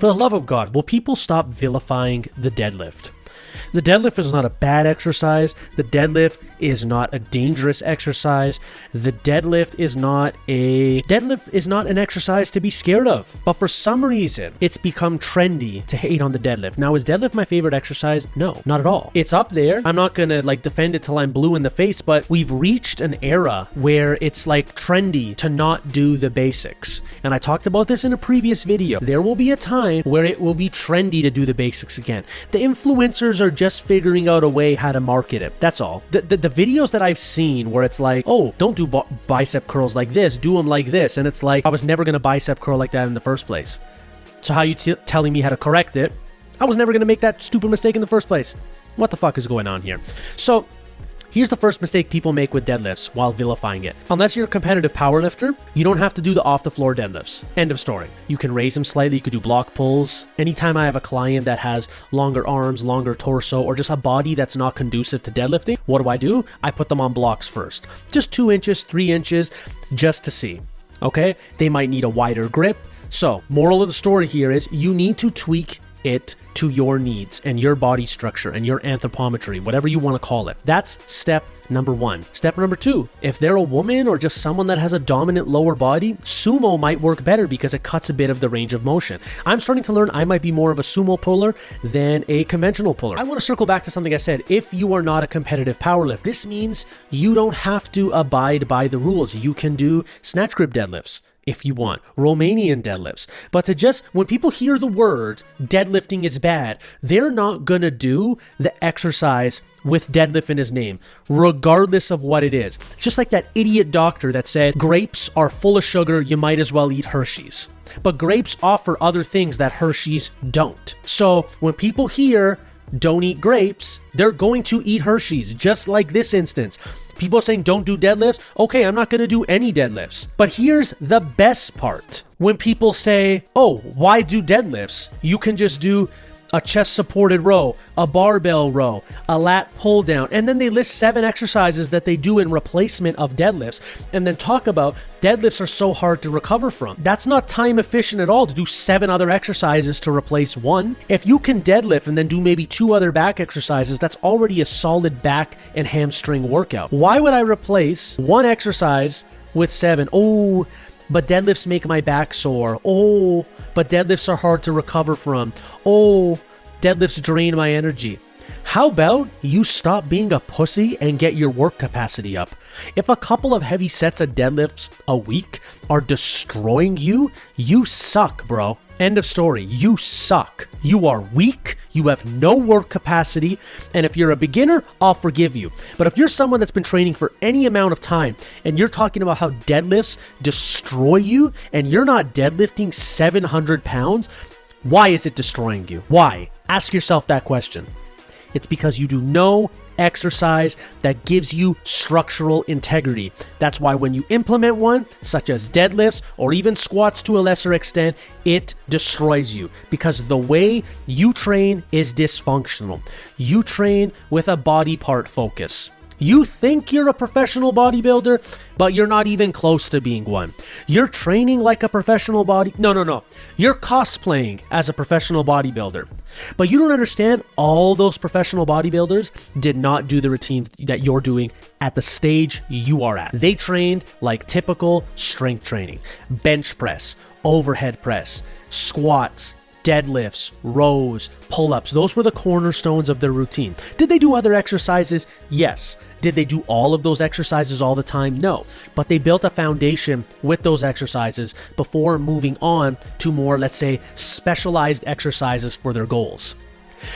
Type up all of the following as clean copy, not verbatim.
For the love of God, will people stop vilifying the deadlift? The deadlift is not a bad exercise. The deadlift is not a dangerous exercise. The deadlift is not an exercise to be scared of. But for some reason, it's become trendy to hate on the deadlift. Now, is deadlift my favorite exercise? No, not at all. It's up there. I'm not gonna defend it till I'm blue in the face, but we've reached an era where it's trendy to not do the basics. And I talked about this in a previous video. There will be a time where it will be trendy to do the basics again. The influencers are just figuring out a way how to market it. That's all. The videos that I've seen where it's oh, don't do bicep curls like this, do them like this. And it's I was never going to bicep curl like that in the first place. So how are you telling me how to correct it? I was never going to make that stupid mistake in the first place. What the fuck is going on here? So here's the first mistake people make with deadlifts while vilifying it. Unless you're a competitive powerlifter, you don't have to do the off-the-floor deadlifts. End of story. You can raise them slightly, you could do block pulls. Anytime I have a client that has longer arms, longer torso, or just a body that's not conducive to deadlifting, what do? I put them on blocks first. Just 2 inches, 3 inches, just to see. Okay? They might need a wider grip. So, moral of the story here is you need to tweak it to your needs and your body structure and your anthropometry, whatever you want to call it. That's step number 1. Step number 2, if they're a woman or just someone that has a dominant lower body, sumo might work better because it cuts a bit of the range of motion. I'm starting to learn I might be more of a sumo puller than a conventional puller. I want to circle back to something I said. If you are not a competitive powerlift, this means you don't have to abide by the rules. You can do snatch grip deadlifts if you want, Romanian deadlifts. But when people hear the word deadlifting is bad, they're not gonna do the exercise with deadlift in his name, regardless of what it is. It's just like that idiot doctor that said, grapes are full of sugar, you might as well eat Hershey's. But grapes offer other things that Hershey's don't. So when people hear don't eat grapes, they're going to eat Hershey's, just like this instance. People are saying don't do deadlifts. Okay, I'm not going to do any deadlifts. But here's the best part. When people say, oh, why do deadlifts? You can just do a chest supported row, a barbell row, a lat pull down, and then they list 7 exercises that they do in replacement of deadlifts, and then talk about deadlifts are so hard to recover from. That's not time efficient at all to do 7 other exercises to replace 1. If you can deadlift and then do maybe 2 other back exercises, that's already a solid back and hamstring workout. Why would I replace 1 exercise with 7? Oh, but deadlifts make my back sore. Oh, but deadlifts are hard to recover from. Oh, deadlifts drain my energy. How about you stop being a pussy and get your work capacity up? If a couple of heavy sets of deadlifts a week are destroying you, you suck, bro. End of story. You suck. You are weak. You have no work capacity. And if you're a beginner, I'll forgive you. But if you're someone that's been training for any amount of time and you're talking about how deadlifts destroy you and you're not deadlifting 700 pounds, why is it destroying you? Why? Ask yourself that question. It's because you do no exercise that gives you structural integrity. That's why when you implement one, such as deadlifts or even squats to a lesser extent, it destroys you because the way you train is dysfunctional. You train with a body part focus. You think you're a professional bodybuilder, but you're not even close to being one. You're training like a professional No. You're cosplaying as a professional bodybuilder. But you don't understand, all those professional bodybuilders did not do the routines that you're doing at the stage you are at. They trained like typical strength training. Bench press, overhead press, squats, deadlifts, rows, pull-ups. Those were the cornerstones of their routine. Did they do other exercises? Yes. Did they do all of those exercises all the time? No. But they built a foundation with those exercises before moving on to more, let's say, specialized exercises for their goals.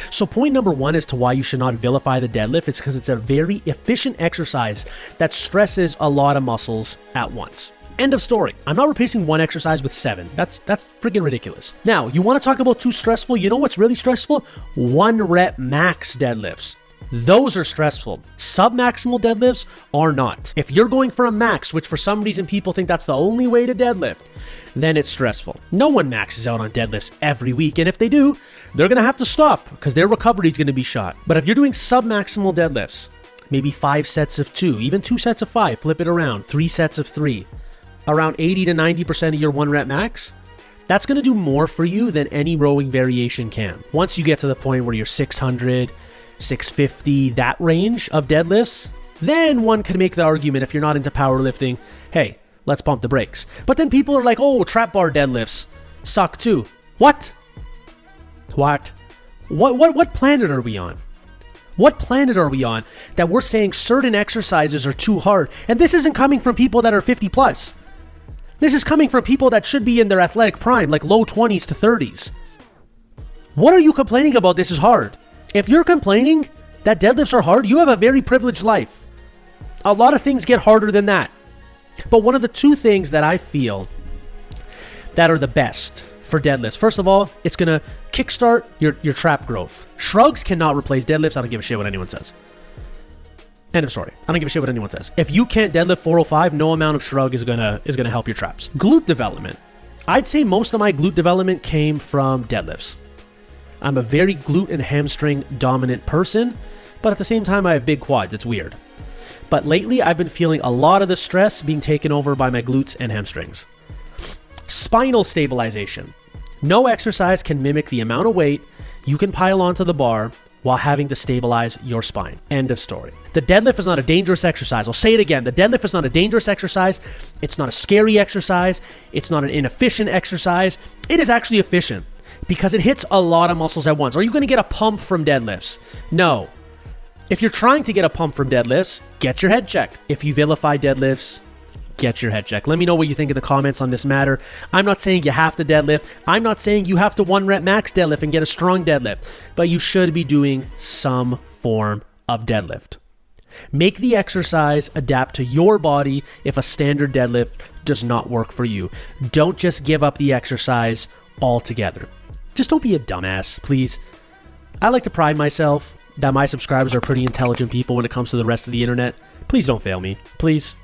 So point number 1 as to why you should not vilify the deadlift is because it's a very efficient exercise that stresses a lot of muscles at once. End of story. I'm not replacing 1 exercise with 7. That's freaking ridiculous. Now, you want to talk about too stressful? You know what's really stressful? 1 rep max deadlifts. Those are stressful. Sub-maximal deadlifts are not. If you're going for a max, which for some reason people think that's the only way to deadlift, then it's stressful. No one maxes out on deadlifts every week, and if they do, they're going to have to stop because their recovery is going to be shot. But if you're doing sub-maximal deadlifts, maybe 5 sets of 2, even 2 sets of 5, flip it around, 3 sets of 3, around 80 to 90% of your 1 rep max, that's going to do more for you than any rowing variation can. Once you get to the point where you're 600, 650, that range of deadlifts, then one could make the argument, if you're not into powerlifting, hey, let's pump the brakes. But then people are like, oh, trap bar deadlifts suck too. What? What planet are we on? What planet are we on that we're saying certain exercises are too hard? And this isn't coming from people that are 50 plus. This is coming from people that should be in their athletic prime, like low 20s to 30s. What are you complaining about? This is hard. If you're complaining that deadlifts are hard, you have a very privileged life. A lot of things get harder than that. But one of the two things that I feel that are the best for deadlifts, first of all, it's going to kickstart your trap growth. Shrugs cannot replace deadlifts. I don't give a shit what anyone says. End of story. I don't give a shit what anyone says. If you can't deadlift 405, no amount of shrug is gonna help your traps. Glute development. I'd say most of my glute development came from deadlifts. I'm a very glute and hamstring dominant person, but at the same time I have big quads. It's weird. But lately I've been feeling a lot of the stress being taken over by my glutes and hamstrings. Spinal stabilization. No exercise can mimic the amount of weight you can pile onto the bar while having to stabilize your spine. End of story. The deadlift is not a dangerous exercise. I'll say it again. The deadlift is not a dangerous exercise. It's not a scary exercise. It's not an inefficient exercise. It is actually efficient because it hits a lot of muscles at once. Are you going to get a pump from deadlifts? No. If you're trying to get a pump from deadlifts, get your head checked. If you vilify deadlifts, get your head checked. Let me know what you think in the comments on this matter. I'm not saying you have to deadlift. I'm not saying you have to 1 rep max deadlift and get a strong deadlift, but you should be doing some form of deadlift. Make the exercise adapt to your body if a standard deadlift does not work for you. Don't just give up the exercise altogether. Just don't be a dumbass, please. I like to pride myself that my subscribers are pretty intelligent people when it comes to the rest of the internet. Please don't fail me, please.